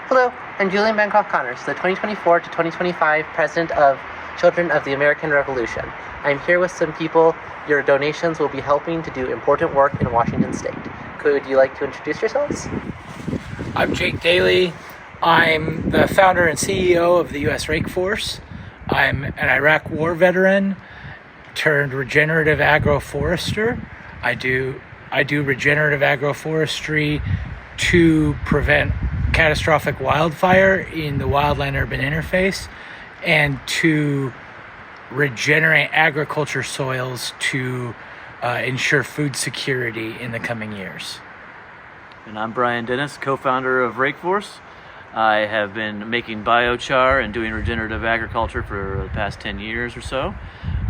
Hello, I'm Julian Bancroft-Connors, the 2024 to 2025 President of Children of the American Revolution. I'm here with some people your donations will be helping to do important work in Washington State. Could you like to introduce yourselves? I'm Jake Daly. I'm the founder and CEO of the U.S. Rake Force. I'm an Iraq War veteran turned regenerative agroforester. I do regenerative agroforestry to prevent catastrophic wildfire in the wildland-urban interface and to regenerate agriculture soils to ensure food security in the coming years. And I'm Brian Dennis, co-founder of Rake Force. I have been making biochar and doing regenerative agriculture for the past 10 years or so.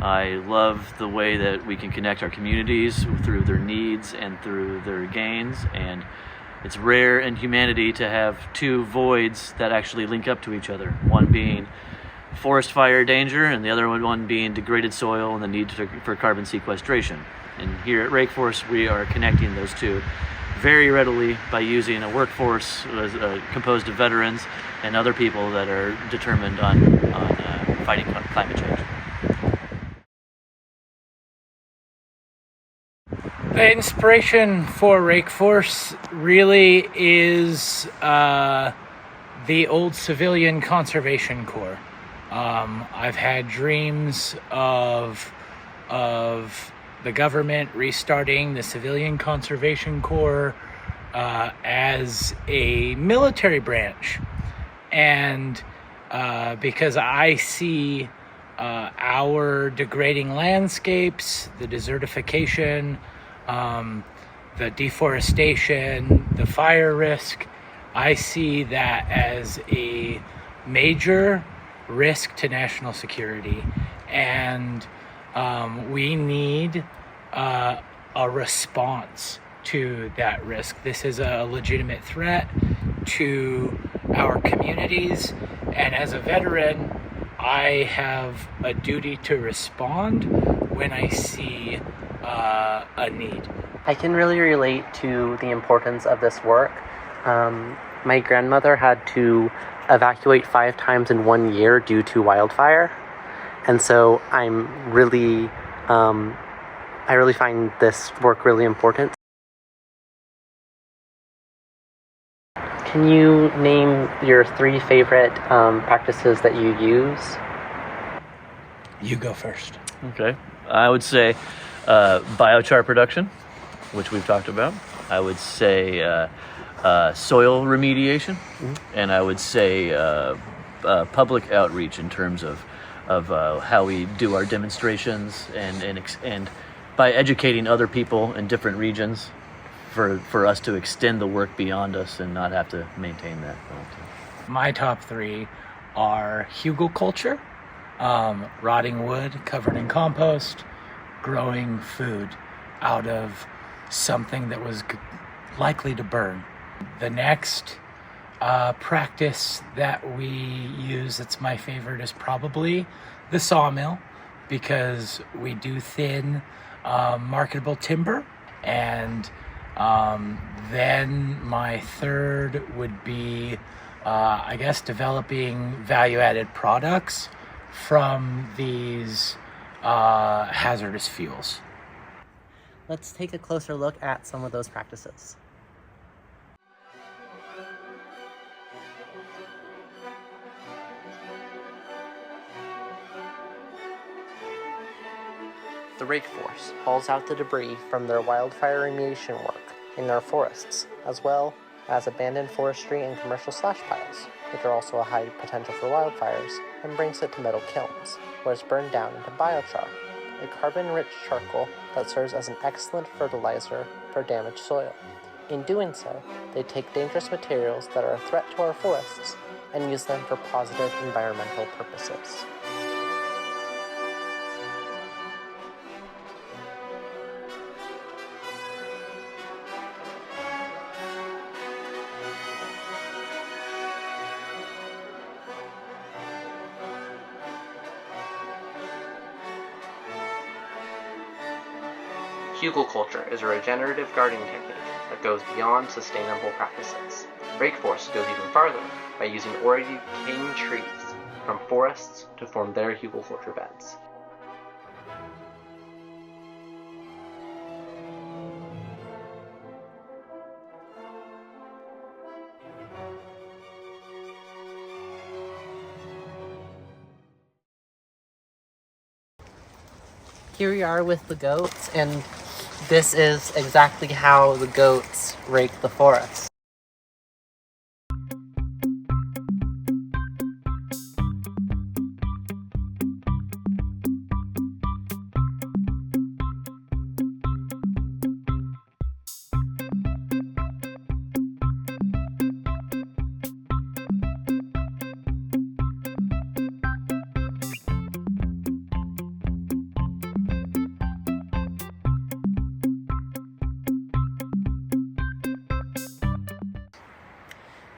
I love the way that we can connect our communities through their needs and through their gains, and it's rare in humanity to have two voids that actually link up to each other, one being forest fire danger and the other one being degraded soil and the need for carbon sequestration. And here at Rake Force, we are connecting those two very readily by using a workforce composed of veterans and other people that are determined on fighting climate change. The inspiration for Rake Force really is the old Civilian Conservation Corps. I've had dreams of the government restarting the Civilian Conservation Corps as a military branch. And because I see our degrading landscapes, the desertification, the deforestation, the fire risk, I see that as a major risk to national security. And we need a response to that risk. This is a legitimate threat to our communities, and as a veteran, I have a duty to respond when I see a need. I can really relate to the importance of this work. My grandmother had to evacuate 5 times in 1 year due to wildfire. And so I really find this work really important. Can you name your 3 favorite practices that you use? You go first. Okay. I would say biochar production, which we've talked about. I would say soil remediation, and I would say public outreach in terms of how we do our demonstrations and by educating other people in different regions for us to extend the work beyond us and not have to maintain that. My top 3 are hugelkultur, rotting wood covered in compost, growing food out of something that was likely to burn. The next practice that we use that's my favorite is probably the sawmill, because we do thin marketable timber. And then my third would be developing value-added products from these hazardous fuels. Let's take a closer look at some of those practices. The Rake Force hauls out the debris from their wildfire remediation work in their forests, as well as abandoned forestry and commercial slash piles, which are also a high potential for wildfires, and brings it to metal kilns, where it's burned down into biochar, a carbon-rich charcoal that serves as an excellent fertilizer for damaged soil. In doing so, they take dangerous materials that are a threat to our forests and use them for positive environmental purposes. Hugelkultur is a regenerative gardening technique that goes beyond sustainable practices. Rakeforest goes even farther by using already decaying trees from forests to form their hugelflutter beds. Here we are with the goats, and this is exactly how the goats rake the forest.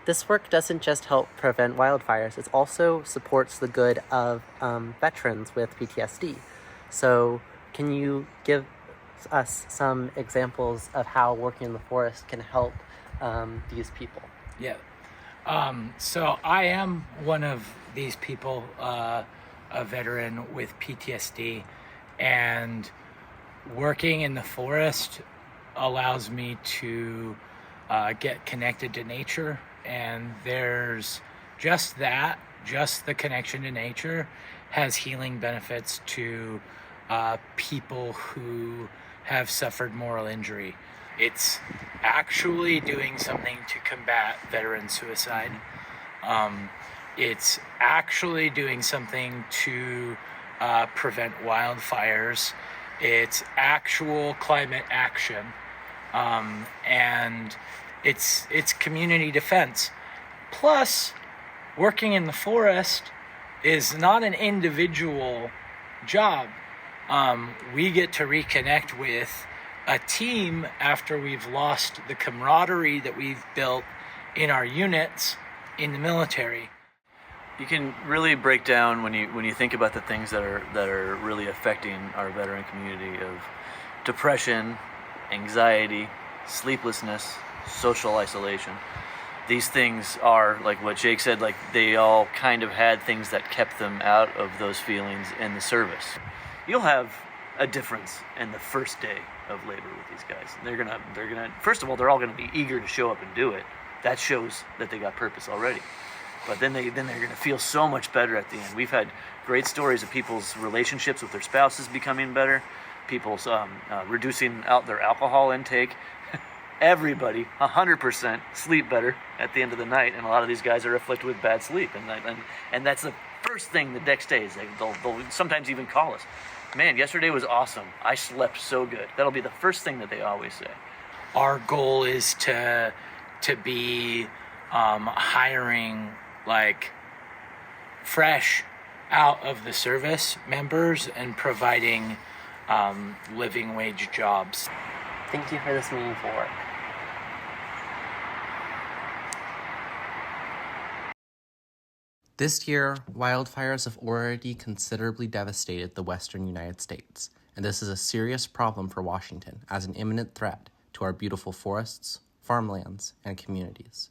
This work doesn't just help prevent wildfires, it also supports the good of veterans with PTSD. So can you give us some examples of how working in the forest can help these people? Yeah. So I am one of these people, a veteran with PTSD, and working in the forest allows me to get connected to nature. And there's just the connection to nature has healing benefits to people who have suffered moral injury. It's actually doing something to combat veteran suicide. It's actually doing something to prevent wildfires. It's actual climate action. And it's community defense. Plus, working in the forest is not an individual job. We get to reconnect with a team after we've lost the camaraderie that we've built in our units in the military. You can really break down when you think about the things that are really affecting our veteran community of depression, anxiety, sleeplessness, social isolation. These things are, like what Jake said, like they all kind of had things that kept them out of those feelings in the service. You'll have a difference in the first day of labor with these guys. They're gonna first of all, they're all gonna be eager to show up and do it. That shows that they got purpose already. But then they're gonna feel so much better at the end. We've had great stories of people's relationships with their spouses becoming better, people's reducing out their alcohol intake. Everybody 100% sleep better at the end of the night, and a lot of these guys are afflicted with bad sleep, and that's the first thing the next day is they'll sometimes even call us, man, yesterday was awesome, I slept so good. That'll be the first thing that they always say. Our goal is to be hiring like fresh out of the service members and providing living wage jobs. Thank you for this meaningful work. This year, wildfires have already considerably devastated the western United States, and this is a serious problem for Washington as an imminent threat to our beautiful forests, farmlands, and communities.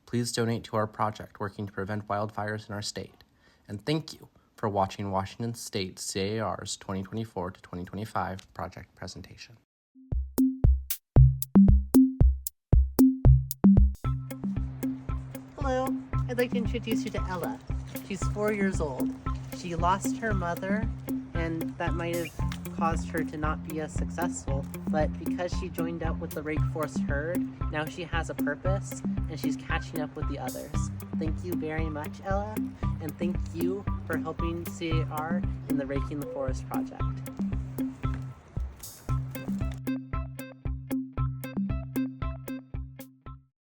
Please donate to our project working to prevent wildfires in our state, and thank you for watching Washington State CAR's 2024 to 2025 project presentation. Hello, I'd like to introduce you to Ella. She's 4 years old. She lost her mother, and that might have caused her to not be as successful, but because she joined up with the Rakeforest herd, now she has a purpose, and she's catching up with the others. Thank you very much, Ella, and thank you for helping CAR in the Raking the Forest project.